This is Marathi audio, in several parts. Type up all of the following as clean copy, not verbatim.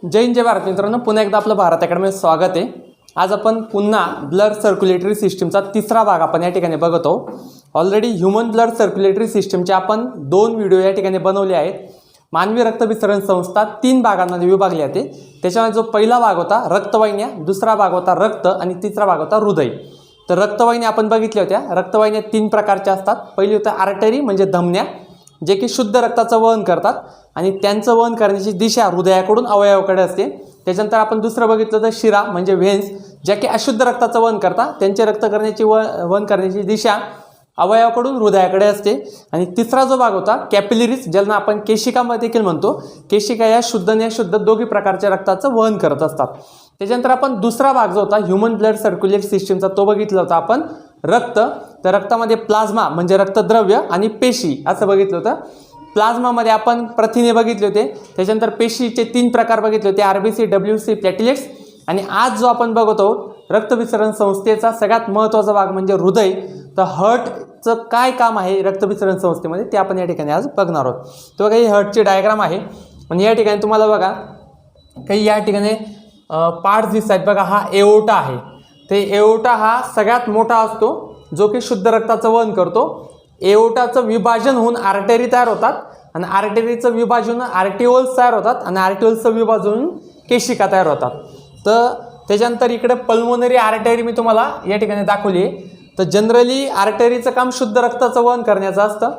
जय हिंद जय भारत मित्रांनो, पुन्हा एकदा आपलं भारत अकॅडमीत स्वागत आहे। आज आपण पुन्हा ब्लड सर्क्युलेटरी सिस्टीमचा तिसरा भाग आपण या ठिकाणी बघत आहोत। ऑलरेडी ह्यूमन ब्लड सर्क्युलेटरी सिस्टीमचे आपण 2 व्हिडिओ या ठिकाणी बनवले आहेत। मानवी रक्तभिसरण संस्था 3 भागांमध्ये विभागली आहे। त्याच्यामध्ये जो पहिला भाग होता रक्तवाहिन्या, दुसरा भाग होता रक्त आणि तिसरा भाग होता हृदय। तर रक्तवाहिन्या आपण बघितल्या होत्या। रक्तवाहिन्या 3 प्रकारच्या असतात। पहिली होती आर्टरी म्हणजे धमन्या, जे की शुद्ध रक्ताचं वहन करतात आणि त्यांचं वहन करण्याची दिशा हृदयाकडून अवयवाकडे असते। त्याच्यानंतर आपण दुसरं बघितलं तर शिरा म्हणजे व्हेन्स, ज्या की अशुद्ध रक्ताचं वहन करतात, त्यांचे रक्त करण्याची वहन करण्याची दिशा अवयवाकडून हृदयाकडे असते। आणि तिसरा जो भाग होता कॅपिलरीज, ज्यांना आपण केशिका देखील म्हणतो। केशिका या शुद्ध आणि अशुद्ध दोन्ही प्रकारच्या रक्ताचं वहन करत असतात। त्याच्यानंतर आपण दुसरा भाग जो होता ह्यूमन ब्लड सर्क्युलेटरी सिस्टीमचा तो बघितला होता आपण रक्त। तर रक्तामध्ये प्लाझ्मा म्हणजे रक्तद्रव्य आणि पेशी असं बघितलं होतं। प्लाझ्मामध्ये आपण प्रथिने बघितले होते। त्याच्यानंतर पेशीचे 3 प्रकार बघितले होते, आरबीसी, डब्ल्यूसी, प्लॅटिलेट्स। आणि आज जो आपण बघत आहोत रक्तभिसरण संस्थेचा सगळ्यात महत्त्वाचा भाग म्हणजे हृदय। तर हार्टचं काय काम आहे रक्तभिसरण संस्थेमध्ये ते आपण या ठिकाणी आज बघणार आहोत। तर बघा ही हार्टची डायग्राम आहे आणि या ठिकाणी तुम्हाला बघा काही या ठिकाणी पार्ट्स दिसत आहेत। बघा हा एओर्टा आहे। ते एओर्टा हा सगळ्यात मोठा असतो जो की शुद्ध रक्ताचं वहन करतो। एओर्टाचं विभाजन होऊन आर्टरी तयार होतात आणि आर्टरीचं विभाजन आर्टिओल्स तयार होतात आणि आर्टिओल्सचं विभाजन होऊन केशिका तयार होतात। तर त्याच्यानंतर इकडे पल्मोनरी आर्टरी मी तुम्हाला या ठिकाणी दाखवली आहे। तर जनरली आर्टरीचं काम शुद्ध रक्ताचं वहन करण्याचं असतं,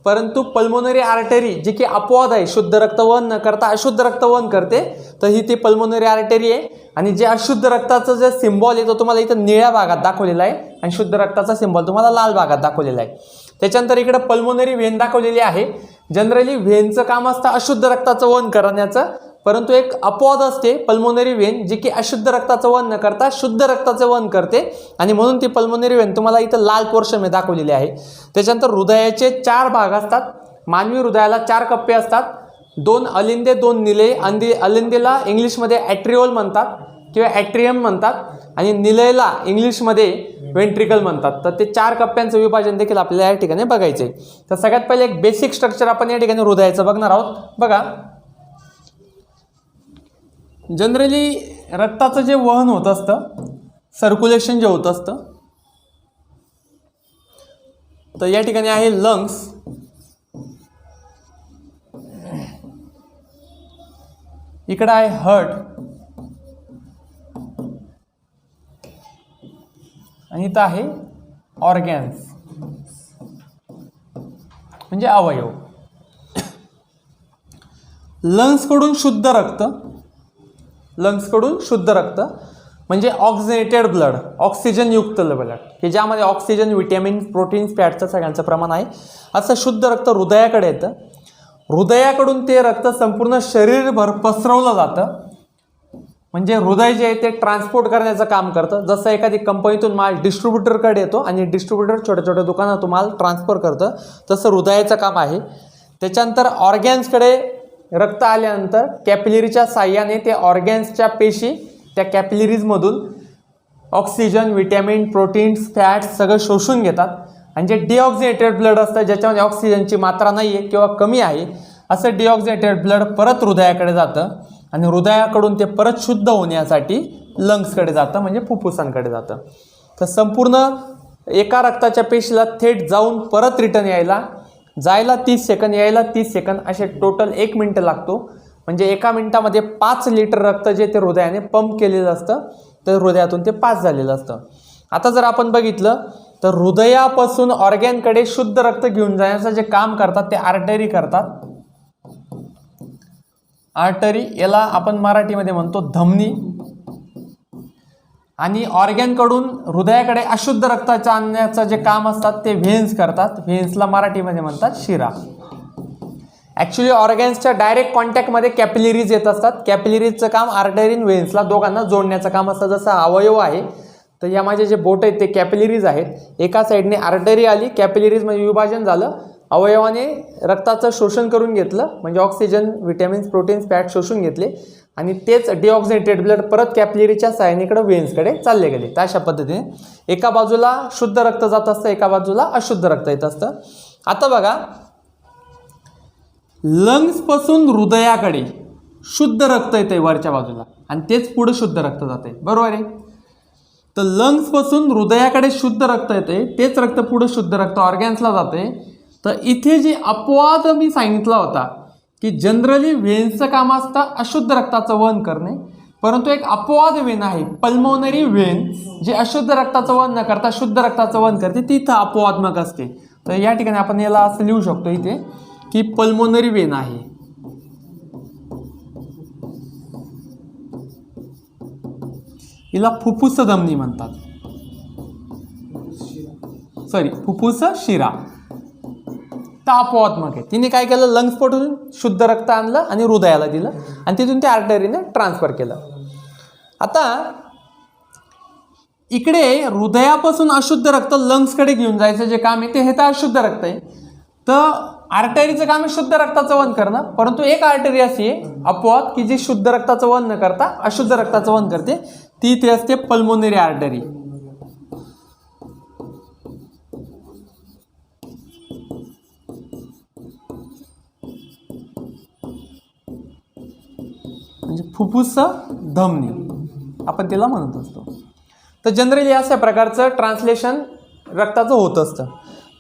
परंतु पल्मोनरी आर्टरी जी की अपवाद आहे, शुद्ध रक्त वहन न करता अशुद्ध रक्त वहन करते, तर ही ती पल्मोनरी आर्टरी आहे। आणि जे अशुद्ध रक्ताचं जे सिम्बॉल आहे तो तुम्हाला इथं निळ्या भागात दाखवलेला आहे आणि शुद्ध रक्ताचा सिम्बॉल तुम्हाला लाल भागात दाखवलेला आहे। त्याच्यानंतर इकडे पल्मोनरी व्हेन दाखवलेली आहे। जनरली व्हेनचं काम असतं अशुद्ध रक्ताचं वहन करण्याचं, परंतु एक अपवाद असते पल्मोनरी व्हेन जी की अशुद्ध रक्ताचं वहन न करता शुद्ध रक्ताचं वहन करते आणि म्हणून ती पल्मोनरी व्हेन तुम्हाला इथं लाल पोर्शन मध्ये दाखवलेली आहे। त्याच्यानंतर हृदयाचे 4 भाग असतात। मानवी हृदयाला 4 कप्पे असतात, 2 अलिंदे 2 निलय। अलिंदेला इंग्लिशमध्ये ॲट्रिओल म्हणतात किंवा ॲट्रियम म्हणतात आणि निलयला इंग्लिशमध्ये वेंट्रिकल म्हणतात। तर ते 4 कप्प्यांचं विभाजन देखील आपल्याला या ठिकाणी बघायचं आहे। तर सगळ्यात पहिले एक बेसिक स्ट्रक्चर आपण या ठिकाणी हृदयाचं बघणार आहोत। बघा जनरली रक्ताचं जे वहन होत असतं, सर्क्युलेशन जे होत असतं, तर या ठिकाणी आहे लंग्स, इकडे आहे हार्ट आणि इथं आहे ऑर्गॅन्स म्हणजे अवयव। लंग्सकडून शुद्ध रक्त म्हणजे ऑक्सिजनेटेड ब्लड, ऑक्सिजन युक्त ब्लड, की ज्यामध्ये ऑक्सिजन, विटॅमिन, प्रोटीन्स, फॅटचं सगळ्यांचं प्रमाण आहे। असं शुद्ध रक्त हृदयाकडे येतं। हृदयाकडून ते रक्त संपूर्ण शरीरभर पसरवलं जातं। म्हणजे हृदय जे आहे ते ट्रान्सपोर्ट करण्याचं काम करतं। जसं एखादी कंपनीतून माल डिस्ट्रीब्युटरकडे येतो आणि डिस्ट्रीब्युटर छोट्या छोट्या दुकानातून माल ट्रान्सफर करतं, तसं हृदयाचं काम आहे। त्याच्यानंतर ऑर्गॅन्सकडे रक्त आल्यानंतर कॅपिलरीच्या साह्याने ते ऑर्गॅन्सच्या पेशी त्या कॅपिलरीजमधून ऑक्सिजन, विटॅमिन, प्रोटीन्स, फॅट्स सगळं शोषून घेतात आणि जे डिऑक्सिनेटेड ब्लड असतं, ज्याच्यामध्ये ऑक्सिजनची मात्रा नाही आहे किंवा कमी आहे, असं डिऑक्सिनेटेड ब्लड परत हृदयाकडे जातं आणि हृदयाकडून ते परत शुद्ध होण्यासाठी लंग्सकडे जातं म्हणजे फुफ्फुसांकडे जातं। तर संपूर्ण एका रक्ताच्या पेशीला थेट जाऊन परत रिटर्न जायला 30 सेकंद, यायला 30 सेकंद, असे टोटल 1 मिनिट लागतो। म्हणजे एका मिनिटामध्ये 5 लिटर रक्त जे ते हृदयाने पंप केलेलं असतं, तर हृदयातून ते पास झालेलं असतं। आता जर आपण बघितलं तर हृदयापासून ऑर्गॅनकडे शुद्ध रक्त घेऊन जाण्याचं जे काम करतात ते आर्टरी करतात। आर्टरी याला आपण मराठीमध्ये म्हणतो धमनी। आणि ऑर्गॅनकडून हृदयाकडे अशुद्ध रक्ताचं आणण्याचं जे काम असतात ते व्हेन्स करतात। व्हेन्सला मराठीमध्ये म्हणतात शिरा। ॲक्च्युली ऑर्गॅन्सच्या डायरेक्ट कॉन्टॅक्टमध्ये कॅपिलरीज येत असतात। कॅपिलरीजचं काम आर्टरी आणि व्हेन्सला दोघांना जोडण्याचं काम असतं। जसं अवयव आहे, तर या माझे जे बोट आहेत ते कॅपिलरीज आहेत। एका साईडने आर्टरी आली, कॅपिलरीजमध्ये विभाजन झालं, अवयवाने रक्ताचं शोषण करून घेतलं म्हणजे ऑक्सिजन, विटॅमिन्स, प्रोटीन्स, फॅट शोषून घेतले आणि तेच डिऑक्सिनेटेड ब्लड परत कॅपिलरीच्या साहाय्याने व्हेन्सकडे चालले गेले। तर अशा पद्धतीने एका बाजूला शुद्ध रक्त जात असतं, एका बाजूला अशुद्ध रक्त येत असतं। आता बघा लंग्स पासून हृदयाकडे शुद्ध रक्त येते वरच्या बाजूला आणि तेच पुढे शुद्ध रक्त जाते, बरोबर आहे. तर लंग्सपासून हृदयाकडे शुद्ध रक्त येते, तेच रक्त पुढे शुद्ध रक्त ऑर्गॅन्सला जाते. तर इथे जे अपवाद मी सांगितला होता की जनरली व्हेन्सचं काम असतं अशुद्ध रक्ताचं वहन करणे, परंतु एक अपवाद वेन आहे पल्मोनरी वेन, जे अशुद्ध रक्ताचं वहन न करता शुद्ध रक्ताचं वहन करते, तिथं अपवादमक असते. तर या ठिकाणी आपण याला असं लिहू शकतो इथे की पल्मोनरी वेन आहे. हिला फुफ्फुस धमनी म्हणतात, सॉरी फुफ्फुस शिरा. तर अपवादमक आहे. तिने काय केलं, लंग्स पटून शुद्ध रक्त आणलं आणि हृदयाला दिलं आणि तिथून ते आर्टरीने ट्रान्सफर केलं. आता इकडे हृदयापासून अशुद्ध रक्त लंग्सकडे घेऊन जायचं जे काम आहे ते हे तर अशुद्ध रक्त आहे. तर आर्टरीचं काम आहे शुद्ध रक्ताचं वहन करणं, परंतु एक आर्टरी अशी आहे अपवाद की जी शुद्ध रक्ताचं वहन न करता अशुद्ध रक्ताचं वहन करते, ती इथे असते पल्मोनरी आर्टरी. म्हणजे फुफ्फुस धमनी आपण तिला म्हणत असतो. तर जनरली अशा प्रकारचं ट्रान्सलेशन रक्ताचं होत असतं.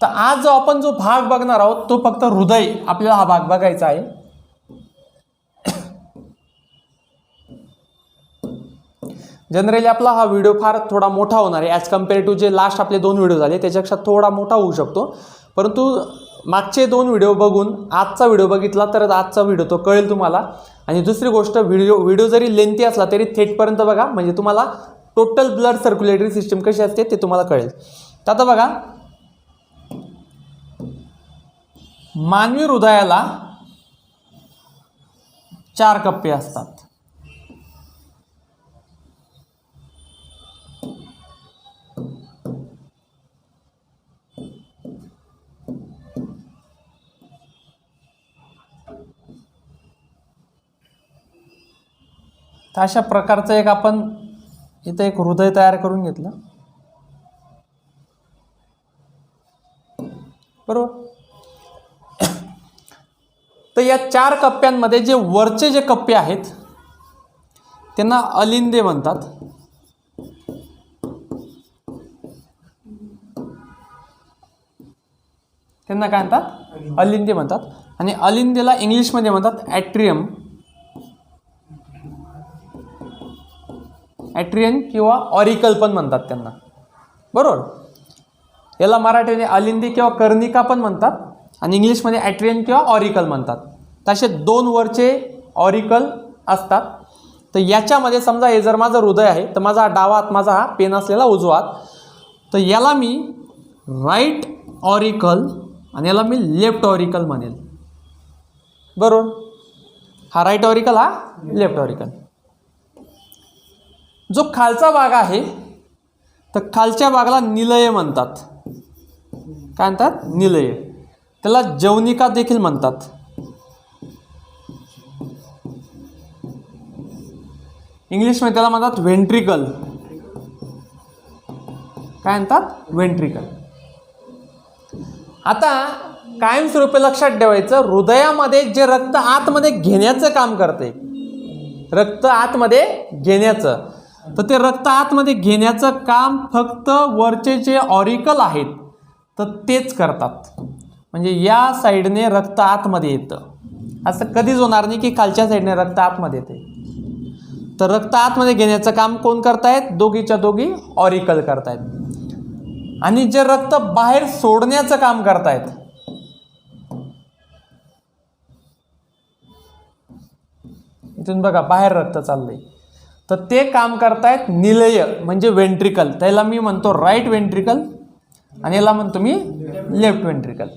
तर आज जो आपण जो भाग बघणार आहोत तो फक्त हृदय आपल्याला हा भाग बघायचा आहे. जनरली आपला हा व्हिडिओ फार थोडा मोठा होणार आहे ॲज कम्पेअर टू जे लास्ट आपले 2 व्हिडिओ झाले त्याच्यापेक्षा थोडा मोठा होऊ शकतो, परंतु मागचे 2 व्हिडिओ बघून आजचा व्हिडिओ बघितला तर आजचा व्हिडिओ तो कळेल तुम्हाला. आणि दुसरी गोष्ट, व्हिडिओ जरी लेंथी असला तरी थेटपर्यंत बघा, म्हणजे तुम्हाला टोटल ब्लड सर्क्युलेटरी सिस्टम कशी असते ते तुम्हाला कळेल. तर आता बघा, मानवी हृदयाला 4 कप्पे असतात. तर अशा प्रकारचं एक आपण इथं एक हृदय तयार करून घेतलं, बरोबर. तर या 4 कप्प्यांमध्ये जे वरचे जे कप्पे आहेत त्यांना अलिंदे म्हणतात. त्यांना काय म्हणतात, अलिंदे म्हणतात. आणि अलिंदेला इंग्लिशमध्ये म्हणतात ॲट्रियम, ॲट्रियन किंवा ऑरिकल पण म्हणतात त्यांना, बरोबर. याला मराठीने अलिंदी किंवा कर्णिका पण म्हणतात आणि इंग्लिशमध्ये ॲट्रियन किंवा ऑरिकल म्हणतात. तसे 2 वरचे ऑरिकल असतात. तर याच्यामध्ये समजा हे जर माझं हृदय आहे तर माझा डावा हात, माझा हा पेन असलेला उजवा हात, तर याला मी राईट ऑरिकल आणि याला मी लेफ्ट ऑरिकल म्हणेल, बरोबर. हा राईट ऑरिकल, हा लेफ्ट ऑरिकल. जो खालचा भाग आहे तर खालच्या भागाला निलय म्हणतात. काय म्हणतात, निलय. त्याला जवनिका देखील म्हणतात. इंग्लिशमध्ये त्याला म्हणतात व्हेंट्रिकल. काय म्हणतात, व्हेंट्रिकल. आता कायमस्वरूपी लक्षात ठेवायचं, हृदयामध्ये जे रक्त आतमध्ये घेण्याचं काम करते, रक्त आतमध्ये घेण्याचं, तर ते रक्त आतमध्ये घेण्याचं काम फक्त वरचे जे ऑरिकल आहेत तर तेच करतात. म्हणजे या साईडने रक्त आतमध्ये येतं. असं कधीच होणार नाही की खालच्या साईडने रक्त आतमध्ये येते. तर रक्त आतमध्ये घेण्याचं काम कोण करतायत, दोघीच्या दोघी ऑरिकल करतायत. आणि जे रक्त बाहेर सोडण्याचं काम करतायत, इथून बघा बाहेर रक्त चाललंय, तर ते काम करतायत निलय म्हणजे वेंट्रिकल. त्याला मी म्हणतो राईट वेंट्रिकल आणि याला म्हणतो मी लेफ्ट वेंट्रिकल.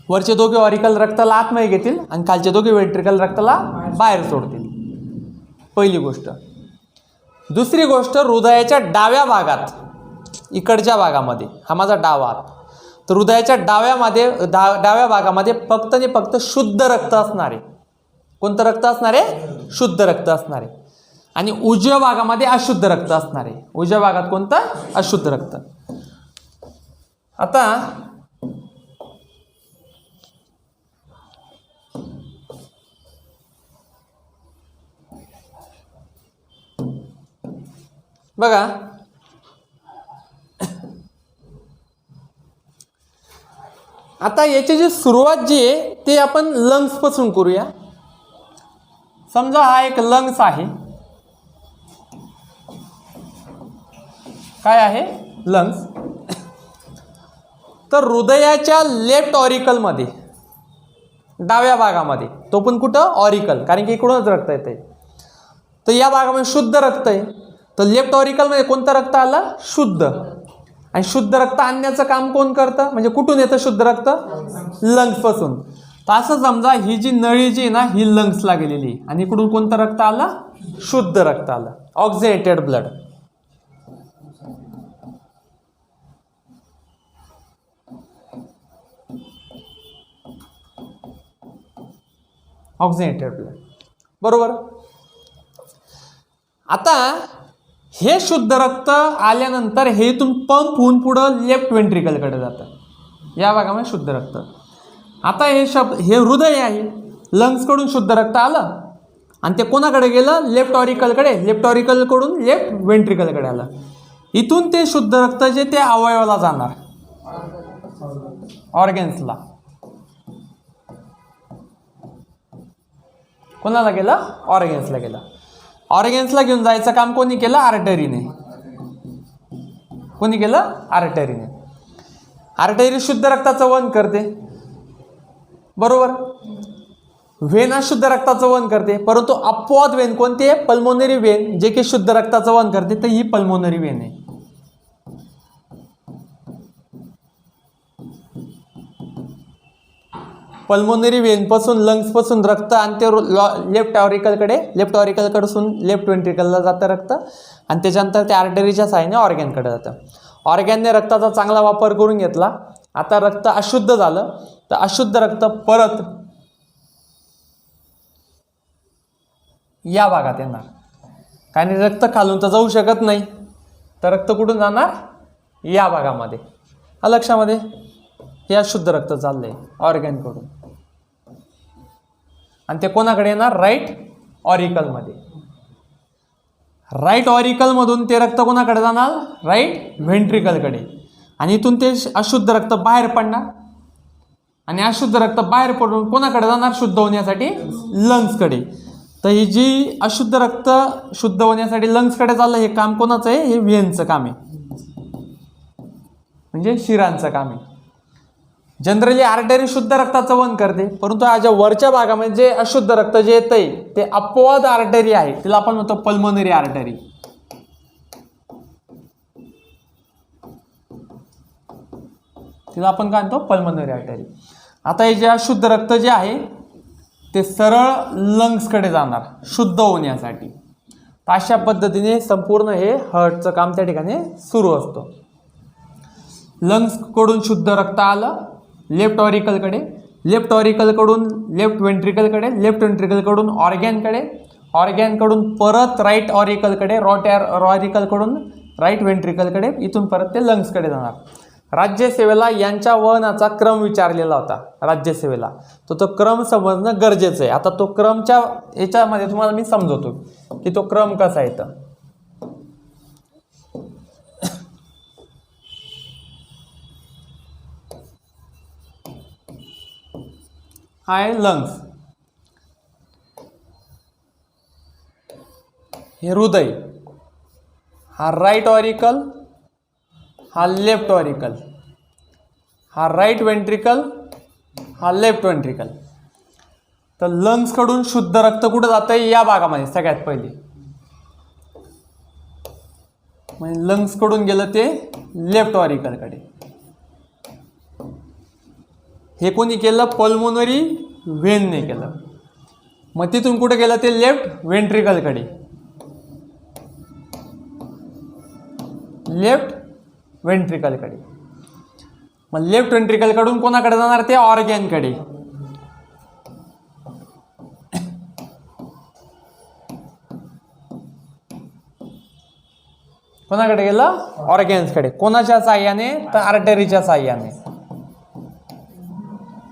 वरचे दोघे ऑरिकल रक्ताला आतमध्ये घेतील आणि खालचे दोघे वेंट्रिकल रक्ताला बाहेर सोडतील, पहिली गोष्ट. दुसरी गोष्ट, हृदयाच्या डाव्या भागात, इकडच्या भागामध्ये, हा माझा डावा हात, तर हृदयाच्या डाव्या भागामध्ये फक्त आणि फक्त शुद्ध रक्त असणार आहे. कोणतं रक्त असणार आहे, शुद्ध रक्त असणार आहे. आणि उजव्या भागामध्ये अशुद्ध रक्त असणार आहे. उजव्या भागात कोणतं, अशुद्ध रक्त. आता बघा आता याची जी सुरुवात जी आहे ते आपण लंग्स पासून करूया. समजा हा एक लंग्स आहे. काय आहे? लंग्स. तर हृदयाच्या लेफ्ट ऑरिकलमध्ये, डाव्या भागामध्ये, तो पण कुठं? ऑरिकल, कारण की इकडूनच रक्त येते. तर या भागामध्ये शुद्ध रक्त आहे. तर लेफ्ट ऑरिकलमध्ये कोणतं रक्त आलं? शुद्ध. आणि शुद्ध रक्त आणण्याचं काम कोण करतं? म्हणजे कुठून येतं शुद्ध रक्त? लंग्स पासून. तर असं समजा ही जी नळी जी आहे ना ही लंग्सला गेलेली आणि इकडून कोणतं रक्त आलं? शुद्ध रक्त आलं, ऑक्सिजनेटेड ब्लड. ऑक्सिजनेटेड ब्लड, बरोबर. आता हे शुद्ध रक्त आल्यानंतर हे इथून पंप होऊन पुढं लेफ्ट वेंट्रिकलकडे जातं. या भागामध्ये शुद्ध रक्त. आता हे हृदय आहे. लंग्सकडून शुद्ध रक्त आलं आणि ते कोणाकडे गेलं? लेफ्ट ऑरिकलकडे. लेफ्ट ऑरिकलकडून लेफ्ट वेंट्रिकलकडे आलं. इथून ते शुद्ध रक्त जे ते अवयवाला जाणार, ऑर्गन्सला. कोणाला गेलं? ऑर्गन्सला गेलं. ऑर्गन्सला घेऊन जायचं काम कोणी केलं? आर्टरीने. कोणी केलं? आर्टरीने. आर्टरी शुद्ध रक्ताचं वहन करते, बरोबर. व्हेन हा शुद्ध रक्ताचं वहन करते, परंतु अपवाद वेन कोणती आहे? पल्मोनरी वेन, जे की शुद्ध रक्ताचं वहन करते. तर ही पल्मोनरी वेन आहे. पल्मोनरी वेनपासून लंग्सपासून रक्त आणि ते लेफ्ट ऑरिकलकडून लेफ्ट वेंट्रिकलला जातं रक्त आणि त्याच्यानंतर ते आर्टरीच्या साहाय्याने ऑर्गॅनकडे जातं. ऑर्गॅनने रक्ताचा चांगला वापर करून घेतला. आता रक्त अशुद्ध झालं तर अशुद्ध रक्त परत या भागात येणार, कारण रक्त खालून तर जाऊ शकत नाही. तर रक्त कुठून जाणार? या भागामध्ये. लक्षामध्ये हे अशुद्ध रक्त चाललंय ऑर्गॅनकडून आणि ते कोणाकडे येणार? राईट ऑरिकलमध्ये. राईट ऑरिकलमधून ते रक्त कोणाकडे जाणार? राईट व्हेंट्रिकलकडे. आणि इथून ते अशुद्ध रक्त बाहेर पडणार आणि अशुद्ध रक्त बाहेर पडून कोणाकडे जाणार? शुद्ध होण्यासाठी लंग्सकडे. तर ही जी अशुद्ध रक्त शुद्ध होण्यासाठी लंग्सकडे चाललं, हे काम कोणाचं आहे? हे व्हेनचं काम आहे, म्हणजे शिरांचं काम आहे. जनरली आर्टरी शुद्ध रक्ताचं वहन करते, परंतु याच्या वरच्या भागामध्ये जे अशुद्ध रक्त जे येतंय ते अपवाद आर्टरी आहे. तिला आपण म्हणतो पल्मोनरी आर्टरी. तिला आपण काय म्हणतो? Pulmonary artery. आता हे जे अशुद्ध रक्त जे आहे ते सरळ लंग्सकडे जाणार शुद्ध होण्यासाठी. अशा पद्धतीने संपूर्ण हे हार्टचं काम त्या ठिकाणी सुरू असतं. लंग्सकडून शुद्ध रक्त आलं लेफ्ट ऑरिकलकडे, लेफ्ट ऑरिकलकडून लेफ्ट वेंट्रिकलकडे, लेफ्ट वेंट्रिकलकडून ऑर्गॅनकडे, ऑर्गॅनकडून परत राईट ऑरिकलकडे, ऑरिकलकडून राईट वेंट्रिकलकडे, इथून परत ते लंग्सकडे जाणार. राज्यसेवेला यांच्या वहनाचा क्रम विचारलेला होता राज्यसेवेला, तर तो क्रम समजणं गरजेचं आहे. आता तो क्रमच्या याच्यामध्ये तुम्हाला मी समजवतो की तो क्रम कसा आहे. तर हा आहे लंग्स, हे हृदय, हा राईट ऑरिकल, हा लेफ्ट ऑरिकल, हा राईट वेंट्रिकल, हा लेफ्ट वेंट्रिकल. तर लंग्सकडून शुद्ध रक्त कुठं जातं? या भागामध्ये सगळ्यात पहिले. म्हणजे लंग्सकडून गेलं ते लेफ्ट ऑरिकलकडे. हे कोणी केलं? पल्मोनरी व्हेनने केलं. मग तिथून कुठे गेलं ते? लेफ्ट वेंट्रिकलकडे. लेफ्ट वेंट्रिकलकडे. मग लेफ्ट वेंट्रिकलकडून कोणाकडे जाणार? ते ऑर्गॅनकडे. कोणाकडे गेलं? ऑर्गॅन्सकडे. कोणाच्या साह्याने? तर आर्टरीच्या साह्याने.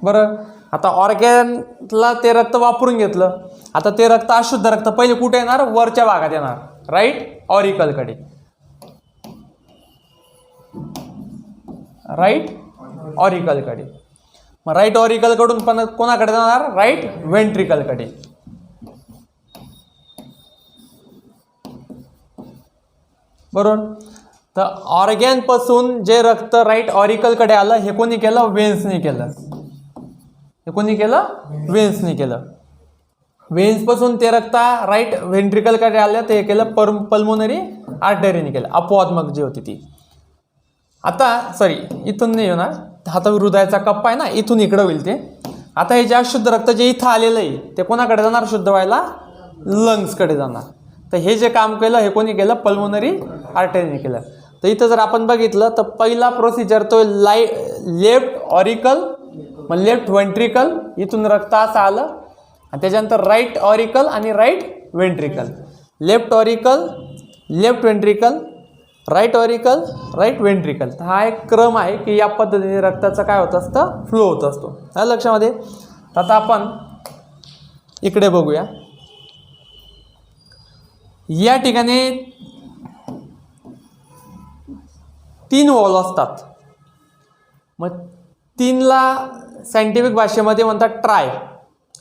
बरं, आता ऑर्गॅनला ते रक्त वापरून घेतलं. आता ते रक्त अशुद्ध रक्त पहिले कुठे येणार? वरच्या भागात येणार, राईट ऑरिकलकडे. राईट ऑरिकलकडे. मग राईट ऑरिकलकडून पण कोणाकडे जाणार? राईट व्हेंट्रिकलकडे. बरोबर. तर ऑर्गॅनपासून जे रक्त राईट ऑरिकलकडे आलं हे कोणी केलं? वेन्सने केलं. हे कोणी केलं? वेन्सने केलं. वेन्सपासून ते रक्त राईट व्हेंट्रिकलकडे आलं ते केलं पल्मोनरी आर्टरीने केलं. अपवात्मक जी होती ती. आता सॉरी इथून नाही होणार, आता हृदयाचा कप्पा आहे ना, इथून इकडं होईल ते. आता हे जे अशुद्ध रक्त जे इथं आलेलं आहे ते कोणाकडे जाणार? शुद्ध व्हायला लंग्सकडे जाणार. तर हे जे काम केलं हे कोणी केलं? पल्मोनरी आर्टरीने केलं. तर इथं जर आपण बघितलं तर पहिला प्रोसिजर तो लेफ्ट ऑरिकल, मग लेफ्ट व्हेंट्रिकल, इथून रक्त असं आलं आणि त्याच्यानंतर राईट ऑरिकल आणि right ventricle. Left auricle, left ventricle, right auricle, right ventricle. हा एक क्रम आहे की या पद्धतीने रक्ताचं काय होत असतं? फ्लो होत असतो. हा लक्षामध्ये. आता आपण इकडे बघूया. या ठिकाणी 3 वॉल असतात. मग 3ला सायंटिफिक भाषेमध्ये म्हणतात ट्राय.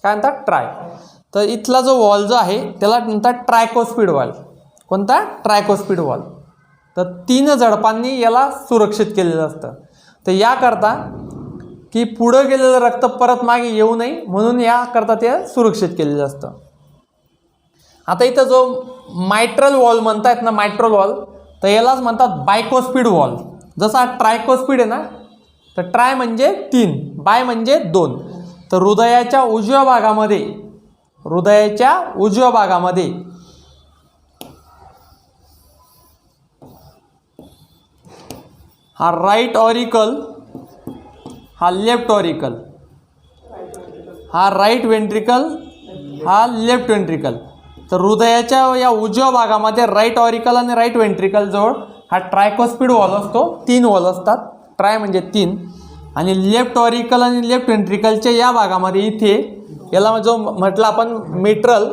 काय म्हणतात? ट्राय. तर इथला जो वॉल जो आहे त्याला म्हणतात ट्रायकोस्पिड वॉल. कोणता? ट्रायकोस्पिड वॉल. तर 3 झडपांनी याला सुरक्षित केलेलं असतं. तर याकरता की पुढं गेलेलं रक्त परत मागे येऊ नये म्हणून याकरता ते सुरक्षित केलेलं असतं. आता इथं जो मायट्रल वॉल म्हणतायत ना, मायट्रल वॉल, तर यालाच म्हणतात बायकोस्पिड वॉल. जसा ट्रायकोस्पिड आहे ना, तर ट्राय म्हणजे 3, बाय म्हणजे 2. तर हृदयाच्या उजव्या भागामध्ये हा राईट ऑरिकल, हा लेफ्ट ऑरिकल, हा राईट व्हेंट्रिकल, हा लेफ्ट व्हेंट्रिकल. तर हृदयाच्या या उजव्या भागामध्ये राईट ऑरिकल आणि राईट व्हेंट्रिकल जवळ हा ट्रायकोस्पिड वॉल असतो. 3 वॉल असतात. ट्राय म्हणजे 3. आणि लेफ्ट ऑरिकल आणि लेफ्ट व्हेंट्रिकलच्या या भागामध्ये इथे याला जो म्हटलं आपण मिट्रल,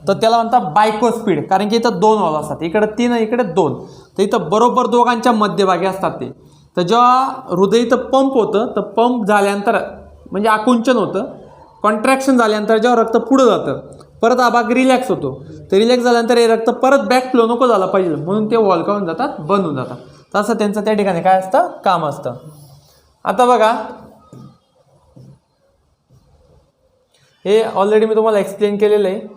तर त्याला म्हणतात बायकोस्पिड. कारण की इथं 2 वॉल असतात. इकडे 3 आणि इकडे 2. तर इथं बरोबर दोघांच्या मध्यभागी असतात ते. तर जेव्हा हृदय इथं पंप होतं तर पंप झाल्यानंतर म्हणजे आकुंचन होतं, कॉन्ट्रॅक्शन झाल्यानंतर जेव्हा रक्त पुढं जातं परत हा भाग रिलॅक्स होतो. तर रिलॅक्स झाल्यानंतर हे रक्त परत बॅक फ्लो नको झाला पाहिजे म्हणून ते वॉल काय होऊन जातात? बंद होऊन जातात. तसं त्यांचं त्या ठिकाणी काय असतं? काम असतं. आता बघा, हे ऑलरेडी मी तुम्हाला एक्सप्लेन केलेलं आहे.